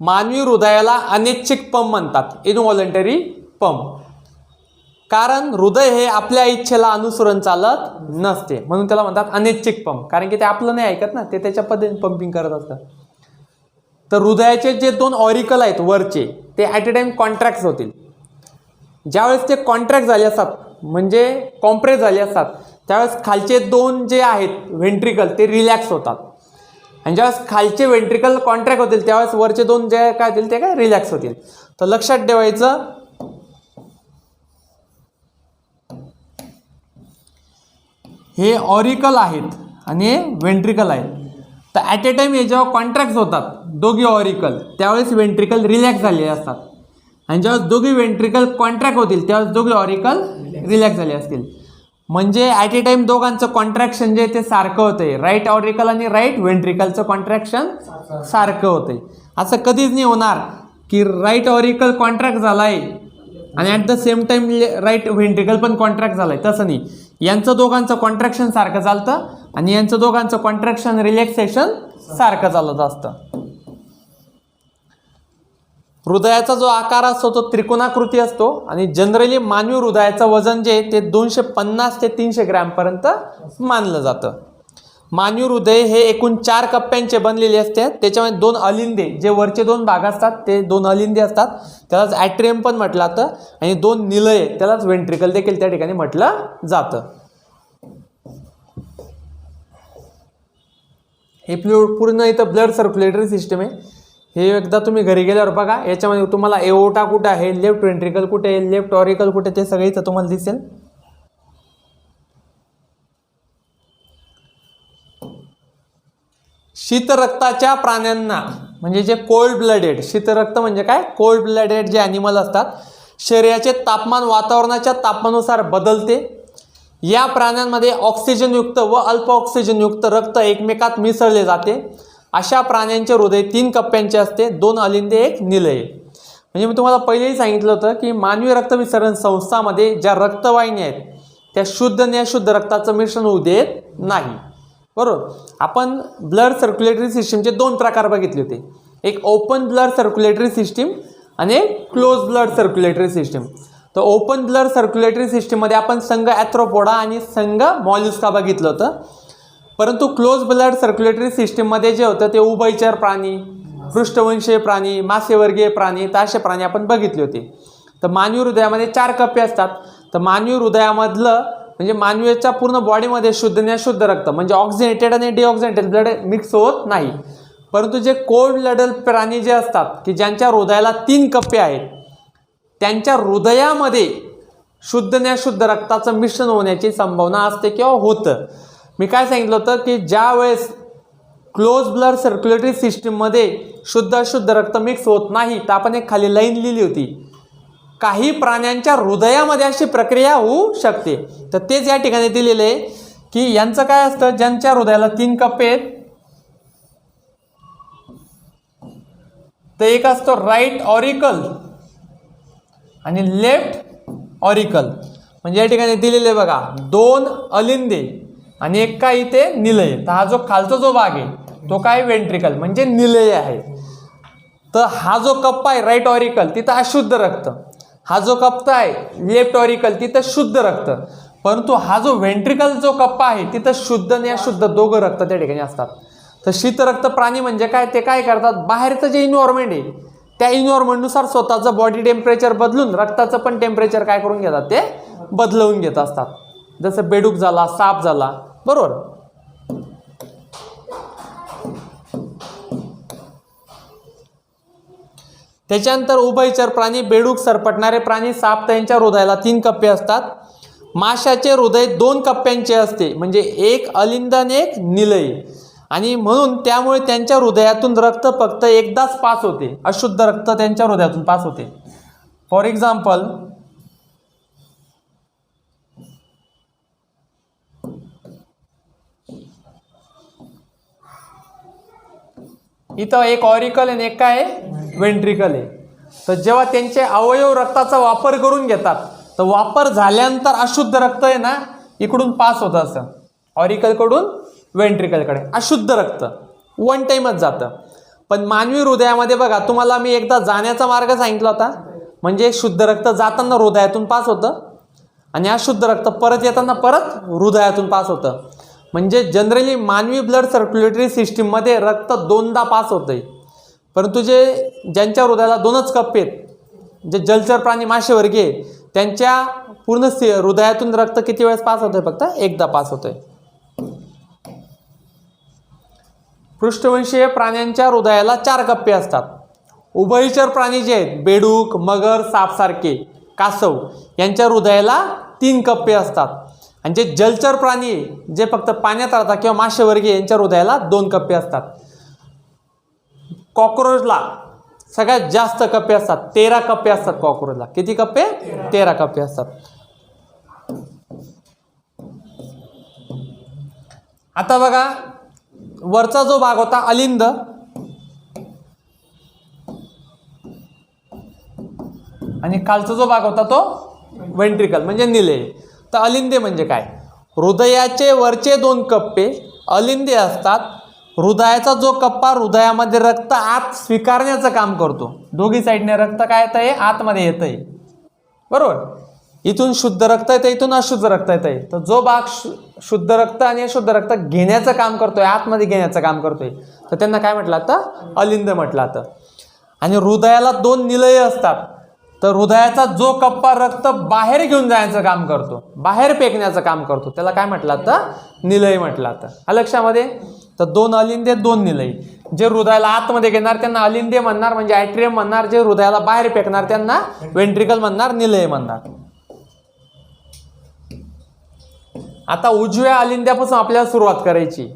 मानवी हृदयाला अनैच्छिक पंप म्हणतात, इनव्हॉलंटरी पंप. कारण हृदय हे आपल्या इच्छेला अनुसरून चालत नसते म्हणून त्याला म्हणतात अनैच्छिक पंप. कारण की ते आपलं नाही ऐकत ना, ते त्याच्या पद्धतीने पंपिंग करत असतं. तर हृदयाचे जे 2 ऑरिकल आहेत वरचे ते ॲट अ टाइम कॉन्ट्रॅक्ट होतील. ज्यावेळेस ते कॉन्ट्रॅक्ट झाले असतात म्हणजे कॉम्प्रेस झाले असतात त्यावेळेस खालचे 2 जे आहेत व्हेंट्रिकल ते रिलॅक्स होतात. आणि ज्यावेळेस खालचे व्हेंट्रिकल कॉन्ट्रॅक्ट होतील त्यावेळेस वरचे 2 जे काय होतील ते काय रिलॅक्स होतील. तर लक्षात ठेवायचं, हे ऑरिकल आहेत आणि व्हेंट्रिकल आहेत. तर ॲट ए टाइम हे जेव्हा कॉन्ट्रॅक्ट होतात दोघी ऑरिकल त्यावेळेस व्हेंट्रिकल रिलॅक्स झालेले असतात. आणि ज्यावेळेस दोघी व्हेंट्रिकल कॉन्ट्रॅक्ट होतील त्यावेळेस दोघी ऑरिकल रिलॅक्स झाले असतील. म्हणजे ॲट ए टाइम दोघांचं कॉन्ट्रॅक्शन जे ते सारखं होतंय. राईट ऑरिकल आणि राईट व्हेंट्रिकलचं कॉन्ट्रॅक्शन सारखं होतंय. असं कधीच नाही होणार की राईट ऑरिकल कॉन्ट्रॅक्ट झाला आहे आणि at the same time right ventricle पण कॉन्ट्रॅक्ट झाला आहे. तसं नाही. यांचं दोघांचं कॉन्ट्रॅक्शन सारखं चालतं आणि यांचं दोघांचं कॉन्ट्रॅक्शन रिलॅक्सेशन सारखं चालत असतं. हृदयाचा जो आकार असतो तो त्रिकोणाकृती असतो आणि जनरली मानवी हृदयाचं वजन जे ते 250 ते 300 ग्रॅमपर्यंत मानलं जातं. मानवी हृदय हे एकूण 4 कप्प्यांचे बनलेले असते. त्याच्यामध्ये 2 अलिंदे जे वरचे 2 भाग असतात ते 2 अलिंदे असतात, त्यालाच ॲट्रियम पण म्हटलं जातं. आणि 2 निलये त्यालाच व्हेंट्रिकल देखील त्या ठिकाणी म्हटलं जातं. हे पूर्ण इथं ब्लड सर्क्युलेटरी सिस्टम आहे. हे एकदा तुम्ही घरी गेल्यावर बघा. याच्यामध्ये तुम्हाला एओर्टा कुठं आहे, लेफ्ट वेंट्रिकल कुठे आहे, लेफ्ट ऑरिकल कुठे, ते सगळे इथं तुम्हाला दिसेल. शीतरक्ताच्या प्राण्यांना म्हणजे जे कोल्ड ब्लडेड, शीतरक्त म्हणजे काय, कोल्ड ब्लडेड जे ॲनिमल असतात, शरीराचे तापमान वातावरणाच्या तापमानानुसार बदलते. या प्राण्यांमध्ये ऑक्सिजनयुक्त व अल्प ऑक्सिजनयुक्त रक्त एकमेकात मिसळले जाते. अशा प्राण्यांचे हृदय 3 कप्प्यांचे असते, 2 अलिंदे, 1 निलय. म्हणजे मी तुम्हाला पहिलेही सांगितलं होतं की मानवी रक्तविसरण संस्थामध्ये ज्या रक्तवाहिन्या आहेत त्या शुद्ध आणि अशुद्ध रक्ताचं मिश्रण होऊ देत नाही. बरोबर. आपण ब्लड सर्क्युलेटरी सिस्टीमचे 2 प्रकार बघितले होते, एक ओपन ब्लड सर्क्युलेटरी सिस्टीम आणि एक क्लोज ब्लड सर्क्युलेटरी सिस्टीम. तर ओपन ब्लड सर्क्युलेटरी सिस्टीममध्ये आपण संघ ॲथ्रोपोडा आणि संघ मॉल्युस्का बघितलं होतं. परंतु क्लोज ब्लड सर्क्युलेटरी सिस्टीममध्ये जे होतं ते उभयचर प्राणी, पृष्ठवंशीय प्राणी, मासेवर्गीय प्राणी, तर असे प्राणी आपण बघितले होते. तर मानवी हृदयामध्ये 4 कप्पे असतात. तर मानवी हृदयामधलं म्हणजे मानवीच्या पूर्ण बॉडीमध्ये शुद्ध आणि अशुद्ध रक्त म्हणजे ऑक्सिजनेटेड आणि डिऑक्सिजनेटेड ब्लड मिक्स होत नाही. परंतु जे कोल्ड ब्लडेड प्राणी जे असतात की ज्यांच्या हृदयाला 3 कप्पे आहेत, त्यांच्या हृदयामध्ये शुद्ध आणि अशुद्ध रक्ताचं मिश्रण होण्याची संभावना असते किंवा होतं. मी काय सांगितलं होतं की ज्या वेळेस क्लोज ब्लड सर्क्युलेटरी सिस्टीममध्ये शुद्ध अशुद्ध रक्त मिक्स होत नाही, तर आपण एक खाली लाईन लिहिली होती, काही प्राण्यांच्या हृदयामध्ये अशी प्रक्रिया होऊ शकते. तर तेच या ठिकाणी दिलेलं आहे की यांचं काय असतं, ज्यांच्या हृदयाला 3 कप्पे आहेत, तर एक असतो राईट ऑरिकल आणि लेफ्ट ऑरिकल. म्हणजे या ठिकाणी दिलेले बघा 2 अलिंदे आणि एक काय इथे निलय. तर हा जो खालचा जो भाग आहे तो काय वेंट्रिकल म्हणजे निलय आहे. तर हा जो कप्पा आहे राईट ऑरिकल तिथं अशुद्ध रक्त, हा जो कप्पा आहे लेफ्ट ऑरिकल तिथं शुद्ध रक्त. परंतु हा जो वेंट्रिकल जो कप्पा आहे तिथं शुद्ध आणि अशुद्ध दोघं रक्त त्या ठिकाणी असतात. तर शीतरक्त प्राणी म्हणजे काय, ते काय करतात, बाहेरचं जे इन्व्हायरमेंट आहे त्या इन्व्हायरमेंटनुसार स्वतःचं बॉडी टेम्परेचर बदलून रक्ताचं पण टेम्परेचर काय करून घेतात, ते बदलवून घेत असतात. जसं बेडूक झाला, साप झाला, बरोबर. त्याच्यानंतर उभयचर प्राणी, बेडूक, सरपटणारे प्राणी, साप, त्यांच्या हृदयाला 3 कप्पे असतात. माशाचे हृदय 2 कप्प्यांचे असते म्हणजे एक अलिंद आणि एक निलय. आणि म्हणून त्यामुळे त्यांच्या हृदयातून रक्त फक्त एकदाच पास होते, अशुद्ध रक्त त्यांच्या हृदयातून पास होते. फॉर एक्झाम्पल इथं एक ऑरिकल आणि एक काय आहे वेंट्रिकल आहे. तर जेव्हा त्यांचे अवयव रक्ताचा वापर करून घेतात तर वापर झाल्यानंतर अशुद्ध रक्त आहे ना इकडून पास होतं, असं ऑरिकलकडून वेंट्रिकलकडे अशुद्ध रक्त वन टाइमच जातं. पण मानवी हृदयामध्ये बघा, तुम्हाला मी एकदा जाण्याचा मार्ग सांगितला होता, म्हणजे शुद्ध रक्त जाताना हृदयातून पास होतं आणि अशुद्ध रक्त परत येताना परत हृदयातून पास होतं. म्हणजे जनरली मानवी ब्लड सर्क्युलेटरी सिस्टीममध्ये रक्त 2दा पास होतंय. परंतु ज्यांच्या हृदयाला 2च कप्पे आहेत, जे जलचर प्राणी, मासेवर्गीय, त्यांच्या पूर्ण हृदयातून रक्त किती वेळेस पास होतंय, फक्त एकदा पास होतंय. पृष्ठवंशीय प्राण्यांच्या हृदयाला 4 कप्पे असतात. उभयचर प्राणी जे आहेत, बेडूक, मगर, सापसारखे, कासव, यांच्या हृदयाला 3 कप्पे असतात. आणि जे जलचर प्राणी जे फक्त पाण्यात राहतात किंवा मासेवर्गीय, यांच्या हृदयाला 2 कप्पे असतात. कॉक्रोचला सगळ्यात जास्त कप्पे असतात, 13 कप्पे असतात कॉक्रोचला. किती कप्पे? 13 कप्पे असतात. आता बघा, वरचा जो भाग होता अलिंद, आणि खालचा जो भाग होता तो वेंट्रिकल म्हणजे निलय. तर अलिंदे म्हणजे काय, हृदयाचे वरचे 2 कप्पे अलिंदे असतात. हृदयाचा जो कप्पा हृदयामध्ये रक्त आत स्वीकारण्याचं काम करतो. दोघी साईडने रक्त काय येत आहे, आतमध्ये येत आहे, बरोबर. इथून शुद्ध रक्त येतं, इथून अशुद्ध रक्त येत आहे. तर जो भाग शुद्ध रक्त आणि अशुद्ध रक्त घेण्याचं काम करतोय, आतमध्ये घेण्याचं काम करतोय, तर त्यांना काय म्हटलं आता, अलिंद म्हटलं आता. आणि हृदयाला 2 निलय असतात. तर हृदयाचा जो कप्पा रक्त बाहेर घेऊन जायचं काम करतो, बाहेर फेकण्याचं काम करतो, त्याला काय म्हटलं आता, निलय म्हटलं आता. लक्षामध्ये. तर 2 अलिंदे 2 निलय. जे हृदयाला आतमध्ये घेणार त्यांना अलिंदे म्हणणार म्हणजे ॲट्रियम म्हणणार, जे हृदयाला बाहेर फेकणार त्यांना वेंट्रिकल म्हणणार, निलय म्हणणार. आता उजव्या अलिंद्यापासून आपल्याला सुरुवात करायची.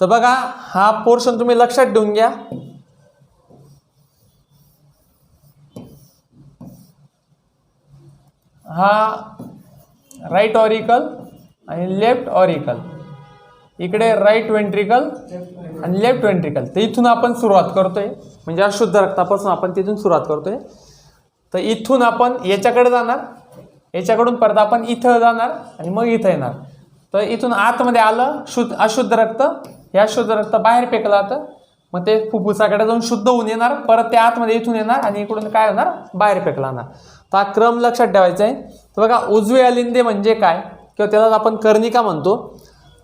तर बघा हा पोर्शन तुम्ही लक्षात ठेवून घ्या. हा राईट ऑरिकल आणि लेफ्ट ऑरिकल, इकडे राईट वेंट्रिकल आणि लेफ्ट वेंट्रिकल. तर इथून आपण सुरुवात करतोय, म्हणजे अशुद्ध रक्तापासून आपण तिथून सुरुवात करतोय. तर इथून आपण याच्याकडे जाणार, याच्याकडून परत आपण इथं जाणार आणि मग इथं येणार. तर इथून आतमध्ये आलं अशुद्ध रक्त, हे अशुद्ध रक्त बाहेर फेकलं जातं, मग ते फुफ्फुसाकडे जाऊन शुद्ध होऊन येणार, परत ते आतमध्ये इथून येणार आणि इकडून काय होणार, बाहेर फेकला जाणार. तर हा क्रम लक्षात ठेवायचा आहे. तर बघा उजवे अलिंदे म्हणजे काय, किंवा त्याला आपण कर्णिका म्हणतो.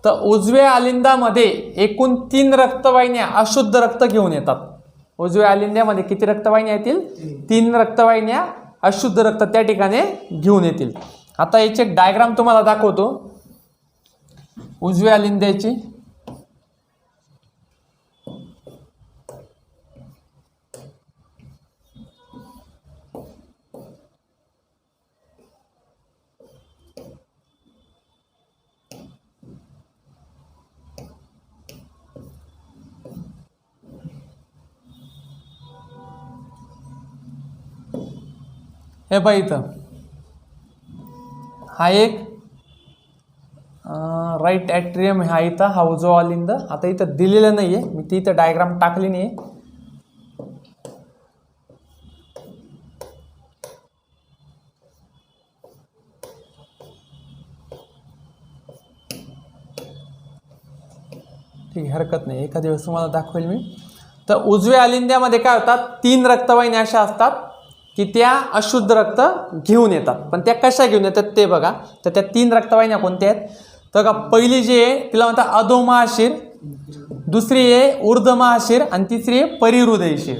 तर उजव्या अलिंदामध्ये एकूण 3 रक्तवाहिन्या अशुद्ध रक्त घेऊन येतात. उजव्या अलिंद्यामध्ये किती रक्तवाहिन्या येतील, 3 रक्तवाहिन्या अशुद्ध रक्त त्या ठिकाणी घेऊन येतील. आता याची एक डायग्राम तुम्हाला दाखवतो उजव्या अलिंद्याची. हे बघा इथं हा एक राईट ॲट्रियम, हा इथं हा उजवा अलिंद. आता इथं दिलेलं नाही आहे, मी ती इथं डायग्राम टाकली नाही आहे. ठीक, हरकत नाही, एखाद्या वेळेस तुम्हाला दाखवेल मी. तर उजव्या अलिंद्यामध्ये काय होतात, 3 रक्तवाहिन्या अशा असतात की त्या अशुद्ध रक्त घेऊन येतात. पण त्या कशा घेऊन येतात ते बघा. तर त्या 3 रक्तवाहिन्या कोणत्या आहेत, तर का पहिली जी आहे तिला म्हणतात अधोमहाशीर, दुसरी आहे ऊर्ध्वमहाशीर आणि तिसरी आहे परिहृदयशीर.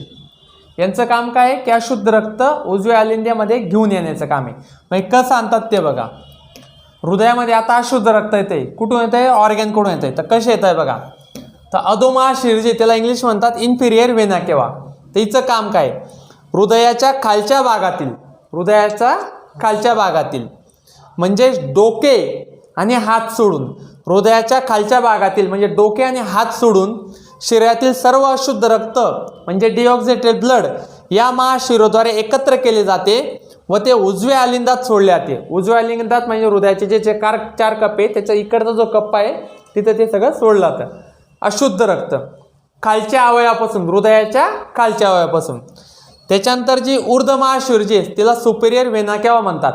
यांचं काम काय आहे की अशुद्ध रक्त उजव्या अलिंद्यामध्ये घेऊन येण्याचं काम आहे. मग कसं आणतात ते बघा. हृदयामध्ये आता अशुद्ध रक्त येते, कुठून येत आहे, ऑर्गॅनकडून येत आहे. तर कसे येत आहे बघा. तर अधोमहाशीर जे त्याला इंग्लिश म्हणतात इन्फिरियर वेना केवा. तर हिचं काम काय, हृदयाच्या खालच्या भागातील, हृदयाच्या खालच्या भागातील म्हणजे डोके आणि हात सोडून, हृदयाच्या खालच्या भागातील म्हणजे डोके आणि हात सोडून शरीरातील सर्व अशुद्ध रक्त म्हणजे डिऑक्सिजेटेड ब्लड या महाशिरोद्वारे एकत्र केले जाते व ते उजव्या अलिंदात सोडले जाते. उजव्या अलिंदात म्हणजे हृदयाचे जे 4 कप्पे आहे त्याच्या इकडचा जो कप्पा आहे तिथं ते सगळं सोडलं जातं अशुद्ध रक्त खालच्या अवयवापासून, हृदयाच्या खालच्या अवयवापासून. त्याच्यानंतर जी ऊर्ध्वमहाशीर जी आहे तिला सुपेरियर वेना केवा म्हणतात.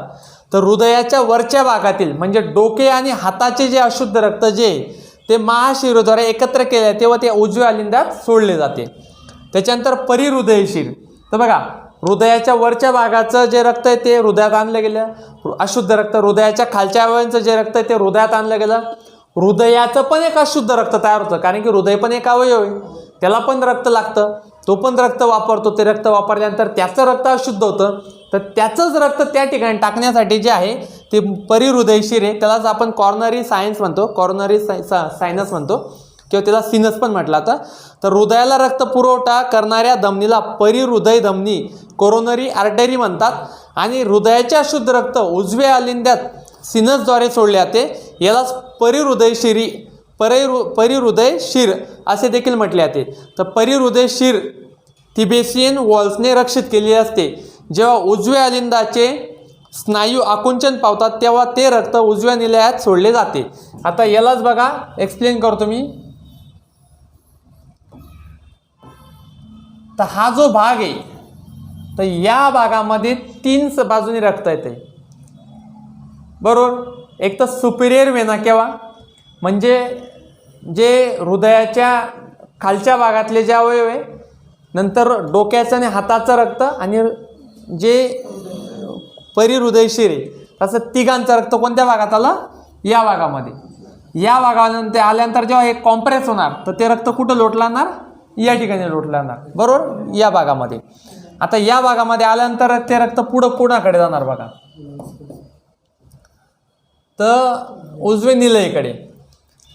तर हृदयाच्या वरच्या भागातील म्हणजे डोके आणि हाताचे जे अशुद्ध रक्त जे ते महाशिरोद्वारे एकत्र केले तेव्हा ते उजव्या अलिंदात सोडले जाते. त्याच्यानंतर परिहृदयशीर. तर बघा हृदयाच्या वरच्या भागाचं जे रक्त आहे ते हृदयात आणलं गेलं, अशुद्ध रक्त. हृदयाच्या खालच्या अवयवांचं जे रक्त आहे ते हृदयात आणलं गेलं. हृदयाचं पण एक अशुद्ध रक्त तयार होतं, कारण की हृदय पण एक अवयव आहे, त्याला पण रक्त लागतं, तो पण रक्त वापरतो. ते रक्त वापरल्यानंतर त्याचं रक्त अशुद्ध होतं, तर त्याचंच रक्त त्या ठिकाणी टाकण्यासाठी जे आहे ते परिहृदयशीर आहे. त्यालाच आपण कॉर्नरी सायन्स म्हणतो, कॉर्नरी सायनस म्हणतो किंवा त्याला सिनस पण म्हटलं जातं. तर हृदयाला रक्त पुरवठा करणाऱ्या धमनीला परिहृदय धमनी कोरोनरी आर्टरी म्हणतात. आणि हृदयाचे अशुद्ध रक्त उजव्या अलिंद्यात सिनसद्वारे सोडले जाते, यालाच परिहृदयशीर असे देखील म्हटले जाते. तर परिहृदयशीर तिबेशियन वॉल्सने रक्षित केलेली असते. जेव्हा उजव्या अलिंदाचे स्नायू आकुंचन पावतात तेव्हा ते रक्त उजव्या निलयात सोडले जाते. आता यालाच बघा एक्सप्लेन करतो मी. तर हा जो भाग आहे तर या भागामध्ये 3 बाजूनी रक्त येते बरोबर. एक तर सुपेरियर वेना केवा म्हणजे जे हृदयाच्या खालच्या भागातले जे अवयव आहे, नंतर डोक्याचं आणि हाताचं रक्त, आणि जे परिहृदयशीर आहे तसं तिघांचं रक्त कोणत्या भागात आलं, या भागामध्ये. या भागानंतर आल्यानंतर जेव्हा हे कॉम्प्रेस होणार तर ते रक्त कुठं लोटलाणार, या ठिकाणी लोटलाणार बरोबर, या भागामध्ये. आता या भागामध्ये आल्यानंतर ते रक्त पुढं कोणाकडे जाणार बघा, तर उजवे निलयकडे.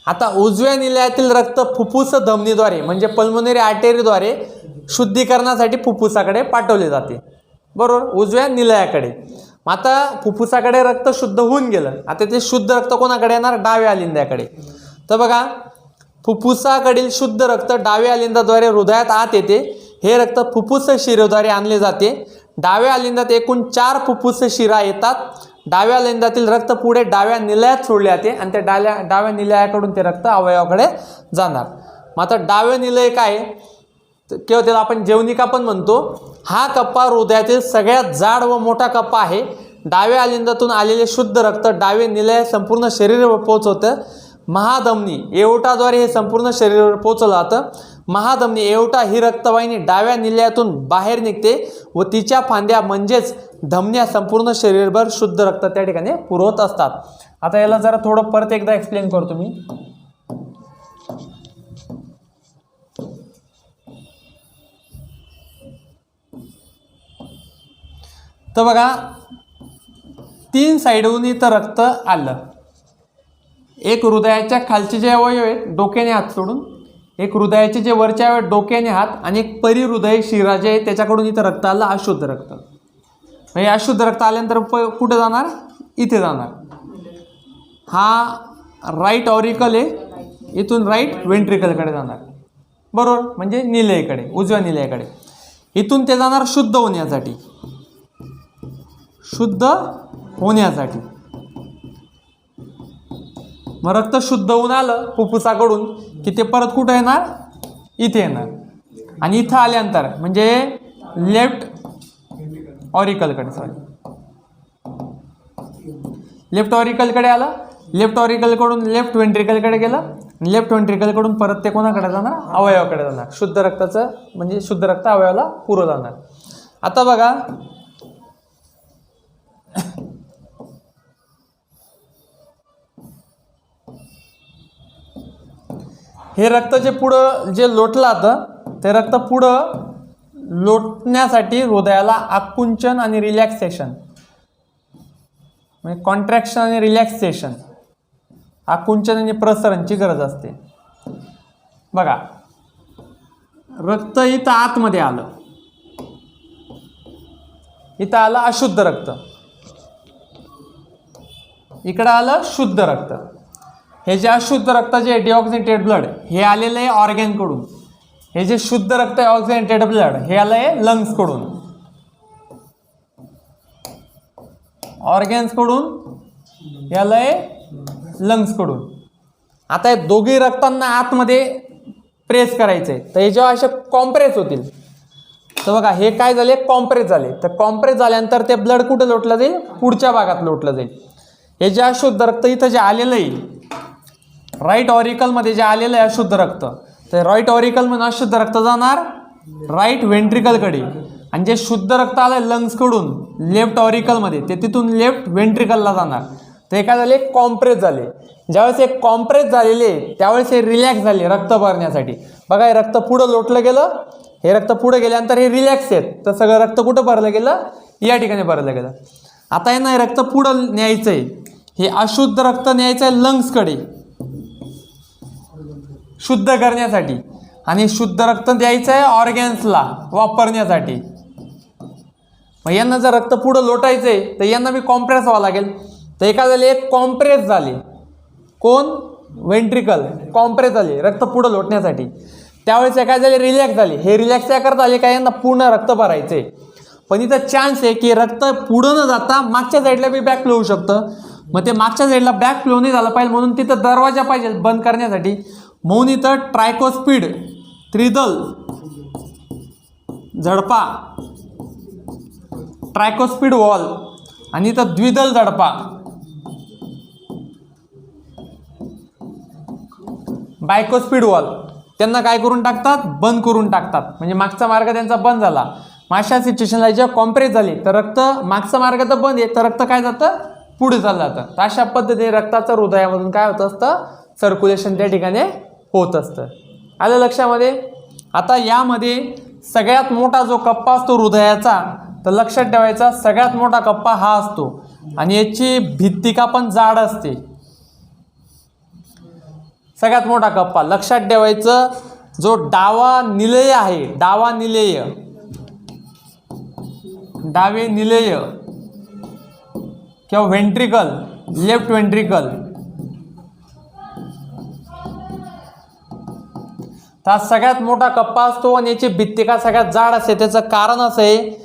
आता उजव्या निलयातील रक्त फुफ्फुस धमनीद्वारे म्हणजे पल्मोनरी आर्टरीद्वारे शुद्धीकरणासाठी फुफ्फुसाकडे पाठवले जाते, बरोबर, उजव्या निलयाकडे. मग आता फुफ्फुसाकडे रक्त शुद्ध होऊन गेलं, आता ते शुद्ध रक्त कोणाकडे येणार? डाव्या अलिंद्याकडे. तर बघा, फुफ्फुसाकडील शुद्ध रक्त डाव्या अलिंदाद्वारे हृदयात आत येते. हे रक्त फुफ्फुस शिरेद्वारे आणले जाते. डाव्या अलिंदात एकूण 4 फुफ्फुस शिरा येतात. डाव्या अलिंदातील रक्त पुढे डाव्या निलयात सोडले जाते आणि ते डाव्या निलयाकडून ते रक्त अवयवाकडे जाणार. मग आता डाव्या निलय काय किंवा त्याला आपण जेवनिका पण म्हणतो. हा कप्पा हृदयातील सगळ्यात जाड व मोठा कप्पा आहे. डाव्या अलिंदातून आलेले शुद्ध रक्त डावे निलय संपूर्ण शरीरावर पोहोचवतं. महाधमनी एओटाद्वारे हे संपूर्ण शरीरावर पोहोचलं जातं. महाधमनी एओटा ही रक्तवाहिनी डाव्या निलयातून बाहेर निघते व तिच्या फांद्या म्हणजेच धमन्या संपूर्ण शरीरभर शुद्ध रक्त त्या ठिकाणी पुरवत असतात. आता याला जरा थोडं परत एकदा एक्सप्लेन करतो मी. तर बघा, 3 साईडहून इथं रक्त आलं. एक हृदयाच्या खालचे जे अवयव आहेत डोक्याने हात सोडून, एक हृदयाचे जे वरचे अवयव डोक्याने हात आणि एक परिहृदय शिरा जे आहे त्याच्याकडून इथं रक्त आलं, अशुद्ध रक्त. हे अशुद्ध रक्त आल्यानंतर कुठे जाणार? इथे जाणार. हा राईट ऑरिकल आहे, इथून राईट वेंट्रिकलकडे जाणार, बरोबर, म्हणजे निलयकडे, उजव्या निलयाकडे. इथून ते जाणार शुद्ध होण्यासाठी, शुद्ध होण्यासाठी. मग रक्त शुद्ध होऊन आलं फुफ्फुसाकडून की ते परत कुठं येणार? इथे येणार. आणि इथं आल्यानंतर म्हणजे लेफ्ट ऑरिकलकडे, लेफ्ट ऑरिकलकडे आलं. लेफ्ट ऑरिकलकडून लेफ्ट वेंट्रिकलकडे गेलं. लेफ्ट वेंट्रिकलकडून परत ते कोणाकडे जाणार? अवयवाकडे जाणार. शुद्ध रक्ताचं म्हणजे शुद्ध रक्त अवयवाला पुरं जाणार. आता बघा, हे रक्त जे पुढं जे लोटलं जातं ते रक्त पुढं लोटण्यासाठी हृदयाला आकुंचन आणि रिलॅक्सेशन म्हणजे कॉन्ट्रॅक्शन आणि रिलॅक्सेशन, आकुंचन आणि प्रसरणची गरज असते. बघा, रक्त इथं आतमध्ये आलं, इथं आलं अशुद्ध रक्त, इकडं आलं शुद्ध रक्त. हे जे अशुद्ध रक्त जे डिऑक्सिनेटेड ब्लड हे आलेलं आहे ऑर्गॅनकडून. हे जे शुद्ध रक्त आहे ऑक्सिनेटेड ब्लड हे आलं आहे लंग्सकडून, ऑर्गॅन्सकडून हे आलं आहे लंग्सकडून. आता हे दोघी रक्तांना आतमध्ये प्रेस करायचं आहे. तर हे जेव्हा असे कॉम्प्रेस होतील तर बघा हे काय झाले? कॉम्प्रेस झाले. तर कॉम्प्रेस झाल्यानंतर ते ब्लड कुठं लोटलं जाईल? पुढच्या भागात लोटलं जाईल. हे जे अशुद्ध रक्त इथं जे आलेलं आहे राईट ऑरिकलमध्ये जे आलेलं आहे अशुद्ध रक्त, तर राईट ऑरिकलमध्ये अशुद्ध रक्त जाणार राईट वेंट्रिकलकडे. आणि जे शुद्ध रक्त आलं लंग्सकडून लेफ्ट ऑरिकलमध्ये ते तिथून लेफ्ट वेंट्रिकलला जाणार. तर हे काय झाले? कॉम्प्रेस झाले. ज्यावेळेस हे कॉम्प्रेस झालेले त्यावेळेस हे रिलॅक्स झाले रक्त भरण्यासाठी. बघा, हे रक्त पुढं लोटलं गेलं, हे रक्त पुढे गेल्यानंतर हे रिलॅक्स आहेत. तर सगळं रक्त कुठं भरलं गेलं? या ठिकाणी भरलं गेलं. आता हे ना रक्त पुढं न्यायचं आहे, हे अशुद्ध रक्त न्यायचं आहे लंग्सकडे शुद्ध करण्यासाठी आणि शुद्ध रक्त द्यायचं आहे ऑर्गॅन्सला वापरण्यासाठी. मग यांना जर रक्त पुढं लोटायचं आहे तर यांना बी कॉम्प्रेस व्हावं लागेल. तर एका झाले एक कॉम्प्रेस झाले, कोण? वेंट्रिकल कॉम्प्रेस झाले रक्त पुढं लोटण्यासाठी. त्यावेळेस काय झाले? रिलॅक्स झाले. हे रिलॅक्स या करता आले का यांना पूर्ण रक्त भरायचे. पण इथं चान्स आहे की रक्त पुढं न जाता मागच्या साईडला बी बॅक फ्लो होऊ शकतं. मग ते मागच्या साईडला बॅक फ्लो नाही झालं पाहिजे म्हणून तिथं दरवाजा पाहिजे बंद करण्यासाठी. म्हणून इथं ट्रायकोस्पीड त्रिदल झडपा, ट्रायकोस्पीड वॉल आणि इथं द्विदल झडपा, बायकोस्पीड वॉल त्यांना काय करून टाकतात? बंद करून टाकतात. म्हणजे मागचा मार्ग त्यांचा बंद झाला. अशा सिच्युएशनला जेव्हा कॉम्प्रेस झाली तर रक्त मागचा मार्ग तर बंद आहे तर रक्त काय जातं? पुढे चाललं जातं. तर अशा पद्धतीने रक्ताचं हृदयामधून काय होत असतं? सर्क्युलेशन त्या ठिकाणी होत असतं. आलं लक्षामध्ये? आता यामध्ये सगळ्यात मोठा जो कप्पा असतो हृदयाचा, तर लक्षात ठेवायचा सगळ्यात मोठा कप्पा हा असतो आणि याची भित्तिका पण जाड असते. सगळ्यात मोठा कप्पा लक्षात ठेवायचं, जो डावा निलेय आहे, डावा निलेय, डावे निलेय किंवा व्हेंट्रिकल, लेफ्ट व्हेंट्रिकल, हा सगळ्यात मोठा कप्पा असतो आणि याची भित्तिका सगळ्यात जाड असते. त्याचं कारण असं आहे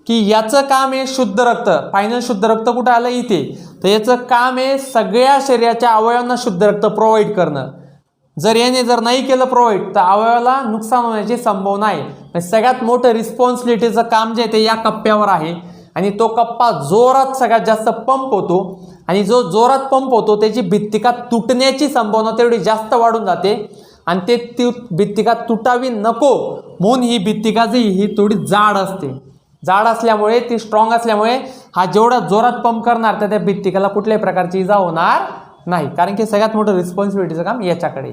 की याचं काम आहे शुद्ध रक्त, फायनल शुद्ध रक्त कुठं आलं इथे, तर याचं काम आहे सगळ्या शरीराच्या अवयवांना शुद्ध रक्त प्रोव्हाइड करणं. जर याने जर नाही केलं प्रोव्हाइड तर अवयवाला नुकसान होण्याची संभावना आहे. सगळ्यात मोठं रिस्पॉन्सिबिलिटीचं काम जे आहे ते या कप्प्यावर आहे आणि तो कप्पा जोरात सगळ्यात जास्त पंप होतो आणि जो जोरात पंप होतो त्याची भित्तिका तुटण्याची संभावना तेवढी जास्त वाढून जाते आणि ती भित्तिका तुटावी नको म्हणून ही भित्तिका जी ही थोडी जाड असते. जाड असल्यामुळे ती स्ट्रॉंग असल्यामुळे हा जेवढा जोरात पंप करणार तर त्या भित्तिकाला कुठल्याही प्रकारची इजा होणार नाही, कारण की सगळ्यात मोठं रिस्पॉन्सिबिलिटीचं काम याच्याकडे.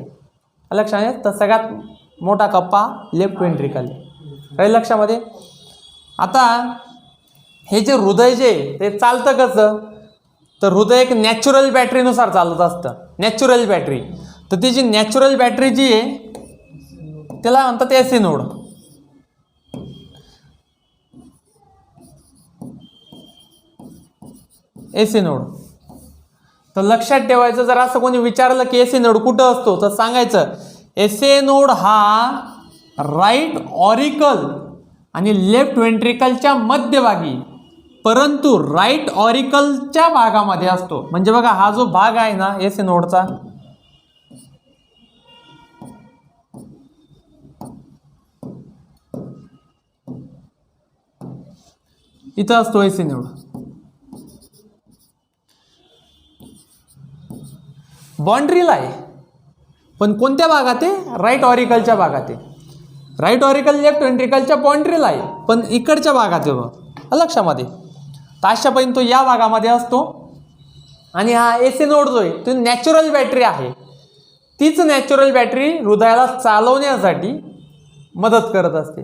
लक्षात आहे, तर सगळ्यात मोठा कप्पा लेफ्ट व्हेंट्रिकल काही लक्षामध्ये. आता हे जे हृदय जे ते चालतं कसं, तर हृदय एक नॅचरल बॅटरीनुसार चालत असतं, नॅचरल बॅटरी. तर ती जी नॅचरल बॅटरी जी आहे त्याला म्हणतात एसी नोड. AC node. तर लक्षात ठेवायचं, जर असं कोणी विचारलं की एसी नोड कुठं असतो तर सांगायचं एसी नोड हा राईट ऑरिकल आणि लेफ्ट व्हेंट्रिकलच्या मध्यभागी, परंतु राईट ऑरिकलच्या भागामध्ये असतो. म्हणजे बघा हा जो भाग आहे ना एसी नोडचा, इथं असतो एसी नोड. बाउंड्रीला आहे पण कोणत्या भागात आहे, राईट ऑरिकलच्या भागात आहे. राईट ऑरिकल लेफ्ट व्हेंट्रिकलच्या बाउंड्रीला आहे पण इकडच्या भागात आहे बघ लक्षामध्ये. तर अशापर्यंत तो या भागामध्ये असतो आणि हा एसी नोड जो आहे तो नॅचरल बॅटरी आहे. तीच नॅचरल बॅटरी हृदयाला चालवण्यासाठी मदत करत असते.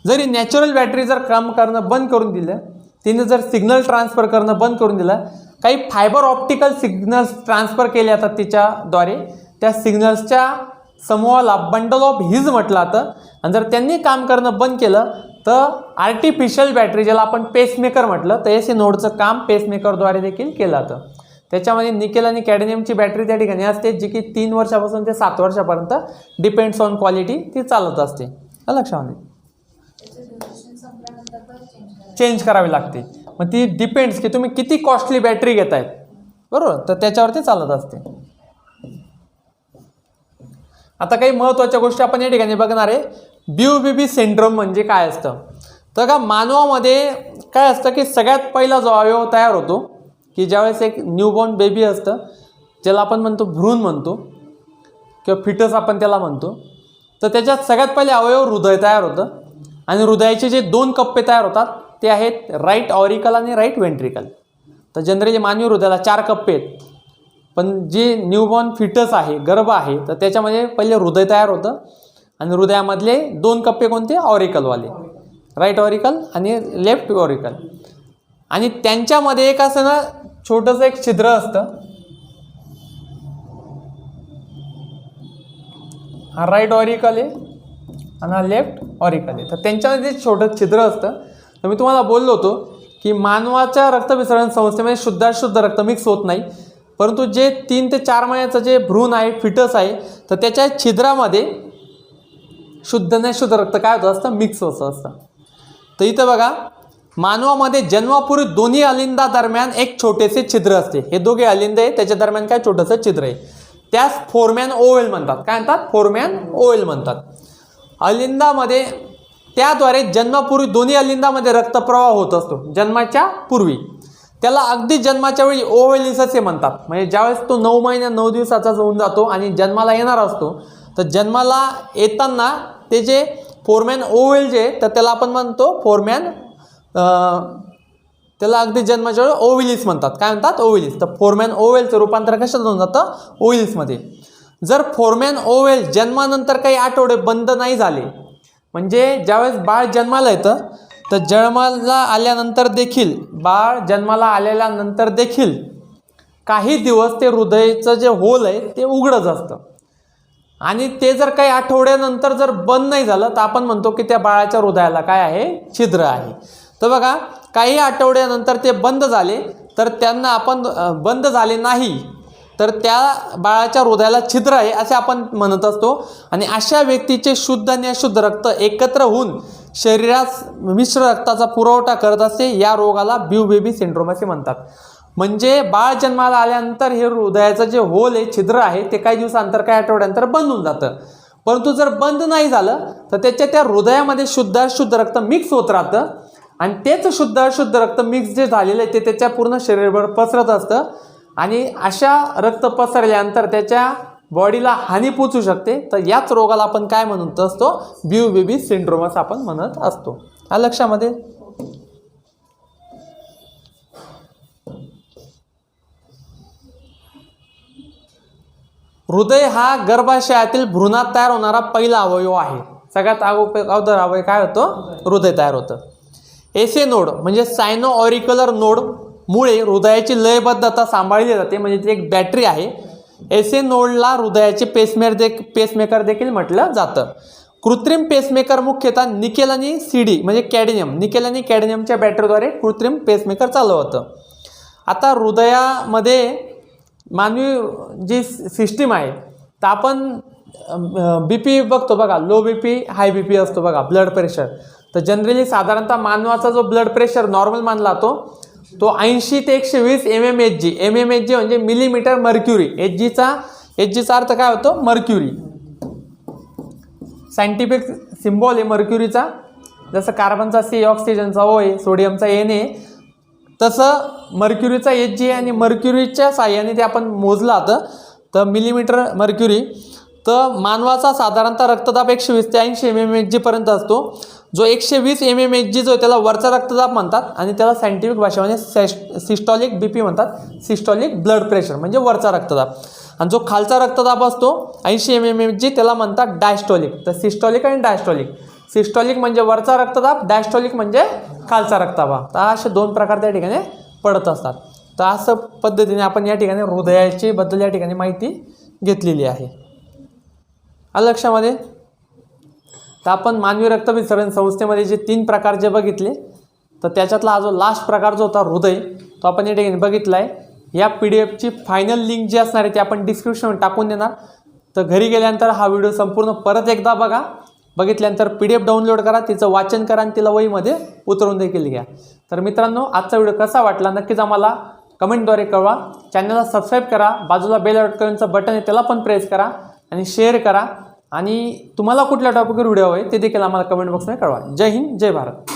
जरी नॅचरल बॅटरी जर काम करणं बंद करून दिलं, तिने जर सिग्नल ट्रान्सफर करणं बंद करून दिलं, काही फायबर ऑप्टिकल सिग्नल्स ट्रान्सफर केले जातात तिच्याद्वारे, त्या सिग्नल्सच्या समूहाला बंडल ऑफ हिज म्हटलं जातं. आणि जर त्यांनी काम करणं बंद केलं तर आर्टिफिशियल बॅटरी, ज्याला आपण पेसमेकर म्हटलं, तर एसी नोडचं काम पेसमेकरद्वारे देखील केलं जातं. त्याच्यामध्ये निकेल आणि कॅडमियमची बॅटरी त्या ठिकाणी असते, जी की 3 वर्षापासून ते 7 वर्षापर्यंत डिपेंड्स ऑन क्वालिटी ती चालत असते. लक्षामध्ये चेंज करावी लागते. मग ती डिपेंड्स की तुम्ही किती कॉस्टली बॅटरी घेतायत, बरोबर, तर त्याच्यावरती चालत असते. आता काही महत्त्वाच्या गोष्टी आपण या ठिकाणी बघणार आहे. BOBB सिंड्रोम म्हणजे काय असतं, तर का मानवामध्ये काय असतं की सगळ्यात पहिला जो अवयव तयार होतो की ज्यावेळेस एक न्यूबॉर्न बेबी असतं, ज्याला आपण म्हणतो भ्रूण म्हणतो किंवा फिटस आपण त्याला म्हणतो, तर त्याच्यात सगळ्यात पहिले अवयव हृदय तयार होतं आणि हृदयाचे जे 2 कप्पे तयार होतात ते आहेत राईट ऑरिकल आणि राईट व्हेंट्रिकल. तर जनरली मानवी हृदयाला 4 कप्पे आहेत, पण जे न्यूबॉर्न फिटस आहे, गर्भ आहे, तर त्याच्यामध्ये पहिले हृदय तयार होतं आणि हृदयामधले 2 कप्पे कोणते, ऑरिकलवाले, राईट ऑरिकल आणि लेफ्ट ऑरिकल. आणि त्यांच्यामध्ये एक असं ना छोटंसं एक छिद्र असतं, हा राईट ऑरिकल आहे आणि हा लेफ्ट ऑरिकल आहे. तर त्यांच्यामध्ये छोटं छिद्र असतं. तर मी तुम्हाला बोललो होतो की मानवाच्या रक्तभिसरण संस्थेमध्ये शुद्धाशुद्ध रक्त मिक्स होत नाही, परंतु जे 3 ते 4 महिन्याचं जे भ्रूण आहे, फिटस आहे, तर त्याच्या छिद्रामध्ये शुद्ध नाही शुद्ध रक्त काय होतं असतं, मिक्स होतं असतं. तर इथं बघा मानवामध्ये जन्मापूर्वी दोन्ही अलिंदा दरम्यान एक छोटेसे छिद्र असते. हे दोघे अलिंद आहे, त्याच्या दरम्यान काय छोटंसं छिद्र आहे, त्यास फोरमॅन ओवेल म्हणतात. काय म्हणतात, फोरमॅन ओवेल म्हणतात. अलिंदामध्ये त्याद्वारे जन्मापूर्वी दोन्ही अलिंदामध्ये रक्तप्रवाह होत असतो जन्माच्या पूर्वी. त्याला अगदी जन्माच्या वेळी ओव्हेलिस असे म्हणतात. म्हणजे ज्यावेळेस तो 9 महिन्या 9 दिवसाचा होऊन जातो आणि जन्माला येणार असतो, तर जन्माला येताना ते जे फोरमॅन ओव्हेल जे तर त्याला आपण म्हणतो फोरमॅन, त्याला अगदी जन्माच्या वेळी ओव्हेलिस म्हणतात. काय म्हणतात, ओव्हेलिस. तर फोरमॅन ओव्हेलचं रूपांतर कशात होऊन जातं, ओव्हेलिसमध्ये. जर फोरमॅन ओव्हेल जन्मानंतर काही आठवडे बंद नाही झाले, म्हणजे ज्यावेळेस बाळ जन्माला येतं तर जन्माला आल्यानंतर देखील, बाळ जन्माला आलेल्यानंतर देखील काही दिवस ते हृदयाचं जे होल आहे ते उघडच असतं. आणि ते जर काही आठवड्यानंतर जर बंद नाही झालं तर आपण म्हणतो की त्या बाळाच्या हृदयाला काय आहे, छिद्र आहे. तर बघा, काही आठवड्यानंतर ते बंद झाले तर त्यांना आपण बंद झाले नाही तर त्या बाळाच्या हृदयाला छिद्र आहे असे आपण म्हणत असतो. आणि अशा व्यक्तीचे शुद्ध आणि अशुद्ध रक्त एकत्र होऊन शरीरात मिश्र रक्ताचा पुरवठा करत असते. या रोगाला ब्यू बेबी सिंड्रोम असे म्हणतात. म्हणजे बाळ जन्माला आल्यानंतर हे हृदयाचं जे होल आहे, छिद्र आहे, ते काही दिवसानंतर काही आठवड्यानंतर बंद होऊन जातं. परंतु जर बंद नाही झालं तर त्या हृदयामध्ये शुद्ध अशुद्ध रक्त मिक्स होत राहतं आणि तेच शुद्ध अशुद्ध रक्त मिक्स जे झालेलं आहे ते त्याच्या पूर्ण शरीरभर पसरत असतं. आणि अशा रक्त पसरल्यानंतर त्याच्या बॉडीला हानी पोचू शकते. तर याच रोगाला आपण काय म्हणत असतो, ब्यू बेबी सिंड्रोम असं आपण म्हणत असतो. हा लक्षामध्ये. हृदय हा गर्भाशयातील भ्रूणात तयार होणारा पहिला अवयव आहे. सगळ्यात अगोदर अवयव काय होतो, हृदय तयार होतं. एसे नोड म्हणजे सायनो ऑरिक्युलर नोड मुळे हृदयाची लयबद्धता सांभाळली जाते. म्हणजे ती एक बॅटरी आहे. एसे नोडला हृदयाचे पेसमेकर देखील म्हटलं जातं. कृत्रिम पेसमेकर मुख्यतः निकेल आणि सीडी म्हणजे कॅडमियम, निकेल आणि कॅडमियमच्या बॅटरीद्वारे कृत्रिम पेसमेकर चालू होतं. आता हृदयामध्ये मानवी जी सिस्टीम आहे तर आपण बी पी बघतो बघा, लो बी पी हाय बी पी असतो बघा, ब्लड प्रेशर. तर जनरली साधारणतः मानवाचा जो ब्लड प्रेशर नॉर्मल मानला तो 80 ते 120 mmHg. mmHg म्हणजे मिलीमीटर मर्क्युरी. एचजीचा अर्थ काय होतो, मर्क्युरी. सायंटिफिक सिम्बॉल आहे मर्क्युरीचा. जसं कार्बनचा C, ऑक्सिजनचा O आहे, सोडियमचा N आहे, तसं मर्क्युरीचा Hg आणि मर्क्युरीच्या साह्याने ते आपण मोजलं जातं. तर मिलीमीटर मर्क्युरी. तर मानवाचा साधारणतः रक्तदाब 120 ते 80 mmHg पर्यंत असतो. जो 120 mmHg जो त्याला वरचा रक्तदाब म्हणतात आणि त्याला सायंटिफिक भाषेमध्ये सिस्टॉलिक बीपी म्हणतात. सिस्टॉलिक ब्लड प्रेशर म्हणजे वरचा रक्तदाब. आणि जो खालचा रक्तदाब असतो 80 mmHg त्याला म्हणतात डायस्टॉलिक. तर सिस्टॉलिक आणि डायस्टॉलिक. सिस्टॉलिक म्हणजे वरचा रक्तदाब, डायस्टॉलिक म्हणजे खालचा रक्तदाब. तर असे दोन प्रकार त्या ठिकाणी पडत असतात. तर असं पद्धतीने आपण या ठिकाणी हृदयाची बद्दल या ठिकाणी माहिती घेतलेली आहे. लक्षामध्ये. तर आपण मानवी रक्तभिसरण संस्थेमध्ये जे 3 प्रकार जे बघितले तर त्याच्यातला हा जो लास्ट प्रकार जो होता हृदय तो आपण या ठिकाणी बघितला आहे. या PDF फायनल लिंक जी असणार आहे ती आपण डिस्क्रिप्शनमध्ये टाकून देणार. तर घरी गेल्यानंतर हा व्हिडिओ संपूर्ण परत एकदा बघा. बघितल्यानंतर PDF डाउनलोड करा, तिचं वाचन करा आणि तिला वहीमध्ये उतरवून देखील घ्या. तर मित्रांनो, आजचा व्हिडिओ कसा वाटला नक्कीच आम्हाला कमेंटद्वारे कळवा. चॅनलला सबस्क्राईब करा, बाजूला बेल आयकॉनचं बटन आहे त्याला पण प्रेस करा आणि शेअर करा. आणि तुम्हाला कुठल्या टॉपिकवर व्हिडिओ आहे ते देखील आम्हाला कमेंट बॉक्समध्ये कळवा. जय हिंद, जय भारत.